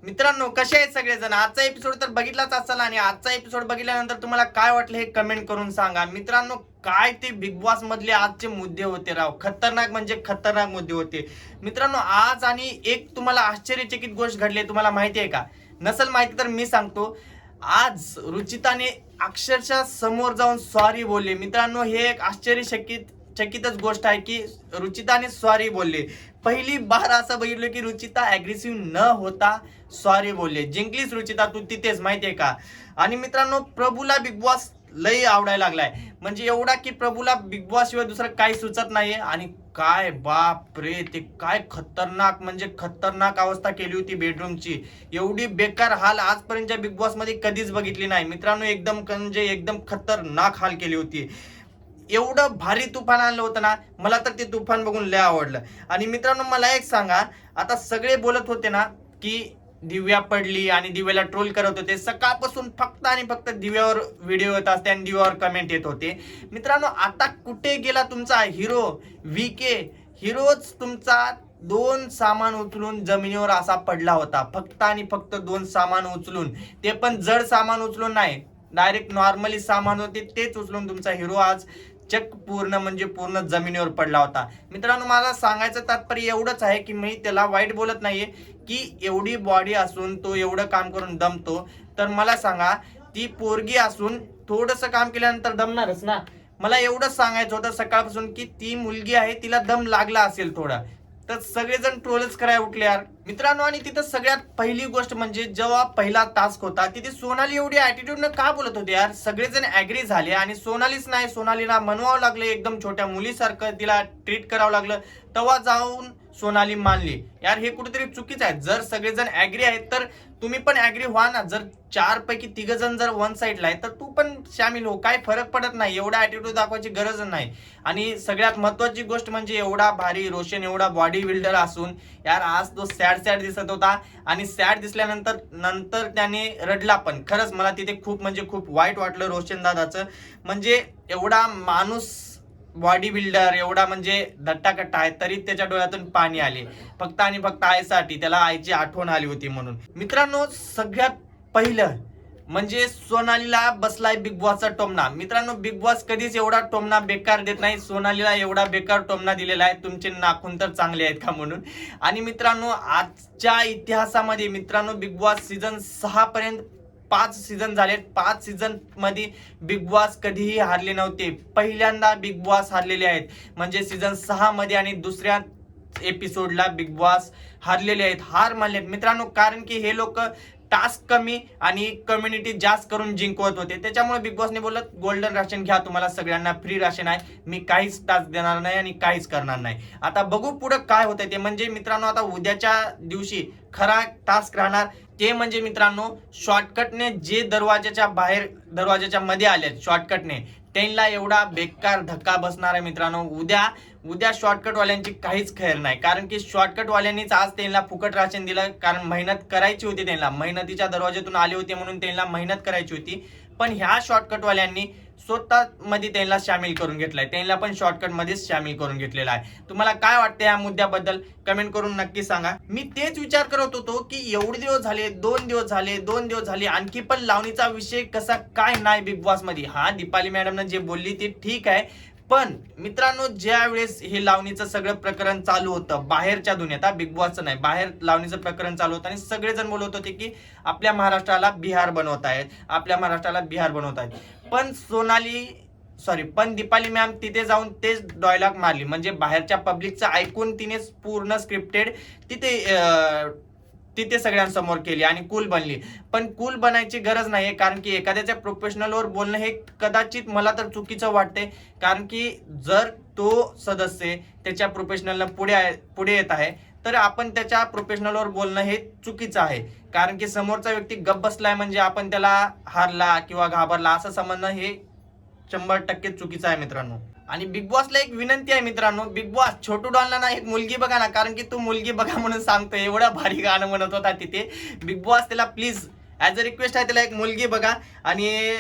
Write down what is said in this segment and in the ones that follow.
मित्रांनो, कसे आहेत सगळेजण? आजचा एपिसोड तर बघितलाच असाल आणि आजचा एपिसोड बघितल्यानंतर तुम्हाला काय वाटलं हे कमेंट करून सांगा. मित्रांनो, काय ते बिग बॉस मधले आजचे मुद्दे होते राव, खतरनाक म्हणजे खतरनाक मुद्दे होते. मित्रांनो, आज आणि एक तुम्हाला आश्चर्यचकित गोष्ट घडली, तुम्हाला माहिती आहे का? नसेल माहिती तर मी सांगतो. आज रुचिताने अक्षरशः समोर जाऊन सॉरी बोलले. मित्रांनो, हे एक चकितच गोष्ट आहे की रुचिताने सॉरी बोलले. पहिली बार असं बघितलं की रुचिता अग्रेसिव्ह न होता सॉरी बोलले. जिंकलीच रुचिता तू तिथेच, माहितीये का? आणि मित्रांनो, प्रभूला बिग बॉस लई आवडायला लागलाय. म्हणजे एवढा की प्रभूला बिग बॉस शिवाय दुसरं काही सुचत नाहीये. आणि काय बाप रे, ते काय खतरनाक म्हणजे खतरनाक अवस्था केली होती बेडरूमची. एवढी बेकार हाल आजपर्यंतच्या बिग बॉस मध्ये कधीच बघितली नाही मित्रांनो. एकदम खतरनाक हाल केली होती. एवढं भारी तुफान आणलं होतं ना, मला तर ते तुफान बघून लय आवडलं. आणि मित्रांनो, मला एक सांगा, आता सगळे बोलत होते ना की दिव्या पडली आणि दिव्याला ट्रोल करत होते. सकाळपासून फक्त आणि फक्त दिव्यावर व्हिडिओ येत असते आणि दिव्यावर कमेंट येत होते. मित्रांनो, आता कुठे गेला तुमचा हिरो VK? हिरोच तुमचा 2 सामान उचलून जमिनीवर असा पडला होता. फक्त आणि फक्त 2 सामान उचलून, ते पण जड सामान उचलून नाही, डायरेक्ट नॉर्मली सामान होते तेच उचलून तुमचा हिरो आज चक पूर्ण म्हणजे पूर्ण जमिनीवर पडला होता. मित्रांनो, मला सांगायचं तात्पर्य एवढंच आहे की मी त्याला वाईट बोलत नाहीये की एवढी बॉडी असून तो एवढं काम करून दमतो. तर मला सांगा, ती पोरगी असून थोडंसं काम केल्यानंतर दमणारच ना. मला एवढंच सांगायचं होतं सकाळपासून की ती मुलगी आहे, तिला दम लागला असेल थोडा. तर सगळेजण ट्रोलच करायला उठले यार मित्रांनो. आणि तिथं सगळ्यात पहिली गोष्ट म्हणजे जेव्हा पहिला टास्क होता तिथे सोनाली एवढी ऍटिट्यूड न का बोलत होते यार? सगळेजण ऍग्री झाले आणि सोनालीच नाही, सोनालीला मनवावं लागलं, एकदम छोट्या मुलीसारखं तिला ट्रीट करावं लागलं. तेव्हा जाऊन सोनाली मानली. यार, हे कुठेतरी चुकीचं आहे. जर सगळेजण ऍग्री आहेत तर तुम्ही पण ऍग्री व्हा ना. जर 4 पैकी 3 जण जर वन साईडला आहे तर तू पण सामील हो, काय फरक पडत नाही. एवढा ऍटिट्यूड दाखवायची गरज नाही. आणि सगळ्यात महत्वाची गोष्ट म्हणजे एवढा भारी रोशन, एवढा बॉडी बिल्डर असून यार आज तो सॅड दिसत होता. आणि सॅड दिसल्यानंतर त्याने रडला पण. खरंच मला तिथे खूप म्हणजे खूप वाईट वाटलं रोशन दादाचं. म्हणजे एवढा माणूस बॉडी बिल्डर, एवढा म्हणजे धट्टाकट्टा आहे, तरी त्याच्या डोळ्यातून पाणी आले. फक्त आणि फक्त आईसाठी, त्याला आईची आठवण आली होती म्हणून. मित्रांनो, सगळ्यात पहिलं म्हणजे सोनालीला बसलाय बिग बॉसचा टोमणा. मित्रांनो, बिग बॉस कधीच एवढा टोमणा बेकार देत नाही. सोनालीला एवढा बेकार टोमणा दिलेला आहे, तुमचे नाखून तर चांगले आहेत का म्हणून. आणि मित्रांनो, आजच्या इतिहासामध्ये मित्रांनो, बिग बॉस सीझन 6 पर्यंत 5 सीझन झालेत. 5 सीझन मध्ये बिग बॉस कधीही हारले नव्हते. पहिल्यांदा बिग बॉस हारलेले आहेत, म्हणजे सीझन 6 मध्ये आणि दुसऱ्या एपिसोडला बिग बॉस हारलेले आहेत, हार मानलेत मित्रांनो. कारण की हे लोक टास्क कमी आणि कम्युनिटी जास्त करून जिंकवत होते. त्याच्यामुळे बिग बॉसने बोलत, गोल्डन राशन घ्या, तुम्हाला सगळ्यांना फ्री राशन आहे, मी काहीच टास्क देणार नाही आणि काहीच करणार नाही. आता बघू पुढे काय होतंय ते. म्हणजे मित्रांनो, आता उद्याच्या दिवशी खरा टास्क राहणार ते म्हणजे मित्रांनो, शॉर्टकटने जे दरवाजाच्या मध्ये आले शॉर्टकटने, त्यांना एवढा बेकार धक्का बसणार आहे मित्रांनो. उद्या शॉर्टकट वाल्यांची काहीच खैर नाही. कारण की शॉर्टकट वाल्यांनीच आज त्यांना फुकट राशन दिलं. कारण मेहनत करायची होती, त्यांना मेहनतीच्या दरवाज्यातून आले होते म्हणून त्यांना मेहनत करायची होती. पण ह्या शॉर्टकट वाल्यांनी स्वतः मध्ये त्यांना सामील करून घेतलाय, त्यांना पण शॉर्टकट मध्येच सामील करून घेतलेला आहे. तुम्हाला काय वाटतं या मुद्द्याबद्दल? कमेंट करून नक्की सांगा. मी तेच विचार करत होतो की एवढे दिवस झाले, 2 दिवस झाले, आणखी पण लावणीचा विषय कसा काय नाही बिग बॉस मध्ये. हा, दीपाली मॅडमनं जे बोलली ते ठीक आहे, पण मित्रांनो, ज्या वेळेस हे लावणीचं सगळं प्रकरण चालू होतं बाहेरच्या दुनियेत, बिग बॉसचं नाही, बाहेर लावणीचं प्रकरण चालू होतं आणि सगळेजण बोलत होते की आपल्या महाराष्ट्राला बिहार बनवत आहेत, आपल्या महाराष्ट्राला बिहार बनवत आहेत. पण दीपाली मॅम तिथे जाऊन तेच डायलॉग मारली. म्हणजे बाहेरच्या पब्लिकचं ऐकून तिने पूर्ण स्क्रिप्टेड तिथे सगळ्यांसमोर केली आणि कूल बनली. पण कूल बनायची गरज नाहीये, कारण की एखाद्याच्या प्रोफेशनलवर बोलणं हे कदाचित मला तर चुकीचं वाटते. कारण की जर तो सदस्य त्याच्या प्रोफेशनलला पुढे येत आहे तर आपण त्याच्या प्रोफेशनलवर बोलणं हे चुकीचं आहे. कारण की समोरचा व्यक्ती गप्प बसलाय म्हणजे आपण त्याला हारला किंवा घाबरला असं समजणं हे 100% चुकीचं आहे मित्रांनो. आणि बिग बॉसला एक विनंती आहे मित्रांनो, बिग बॉस छोटू डॉनला ना एक मुलगी बघा ना. कारण की तू मुलगी बघा म्हणून सांगतोय, एवढा भारी गाणं म्हणत होता तिथे. बिग बॉस त्याला प्लीज ऍज अ रिक्वेस्ट आहे, त्याला एक मुलगी बघा. आणि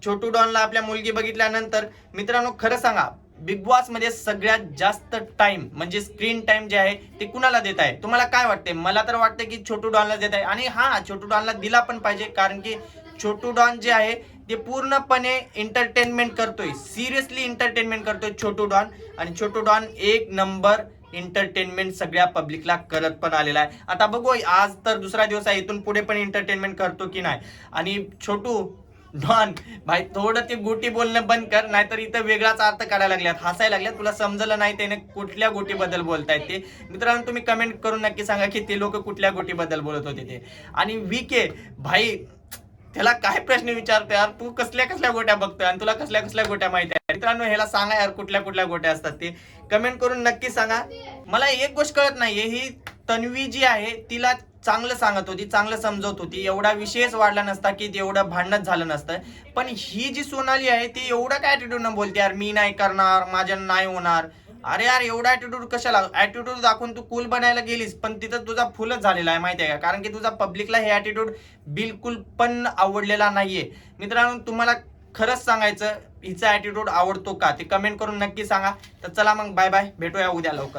छोटू डॉनला आपल्या मुलगी बघितल्यानंतर मित्रांनो, खरं सांगा, बिग बॉस मध्ये सगळ्यात जास्त टाइम म्हणजे स्क्रीन टाइम जे आहे ते कुणाला देत आहे? तुम्हाला काय वाटते? मला तर वाटतं की छोटू डॉनला देत आहे. आणि हा, छोटू डॉनला दिला पण पाहिजे, कारण की छोटू डॉन जे आहे ते पूर्णपणे एंटरटेनमेंट करतोय, सिरियसली एंटरटेनमेंट करतोय छोटू डॉन. आणि छोटू डॉन एक नंबर एंटरटेनमेंट सगळ्या पब्लिकला करत पण आलेला आहे. आता बघू, आज तर दुसरा दिवस आहे, इथून पुढे पण एंटरटेनमेंट करतो की नाही. आणि छोटू डॉन भाई, थोडं ते गोटी बोलणं बंद कर, नाहीतर इथं वेगळाच अर्थ काढायला लागल्यात, हसायला लागल्यात. तुला समजलं नाही त्याने कुठल्या गोटीबद्दल बोलतायत ते. मित्रांनो, तुम्ही कमेंट करून नक्की सांगा की ते लोक कुठल्या गोटीबद्दल बोलत होते ते. आणि VK भाई, त्याला काय प्रश्न विचारतो यार, तू कसल्या कसल्या गोट्या बघतोय आणि तुला कसल्या कसल्या गोट्या माहिती आहे? मित्रांनो, ह्याला सांगा यार कुठल्या कुठल्या गोट्या असतात ते. कमेंट करून नक्की सांगा. मला एक गोष्ट कळत नाहीये, ही तन्वी जी आहे तिला चांगलं सांगत होती, चांगलं समजवत होती, एवढा विषयच वाढला नसता की एवढं भांडणच झालं नसतं. पण ही जी सोनाली आहे ती एवढं काय ऍटिट्यूड न बोलते यार, मी नाही करणार, माझ्या नाही होणार. अरे यार, एवढा ऍटिट्यूड कशाला? ऍटिट्यूड दाखवून तू कूल बनायला गेलीस, पण तिथं तुझा फुलच झालेला आहे, माहिती आहे का? कारण की तुझा पब्लिकला हे ऍटिट्यूड बिलकुल पण आवडलेला नाहीये. मित्रांनो, तुम्हाला खरंच सांगायचं, हिचा ऍटिट्यूड आवडतो का ते कमेंट करून नक्की सांगा. तर चला मग, बाय बाय, भेटूया उद्या लवकर.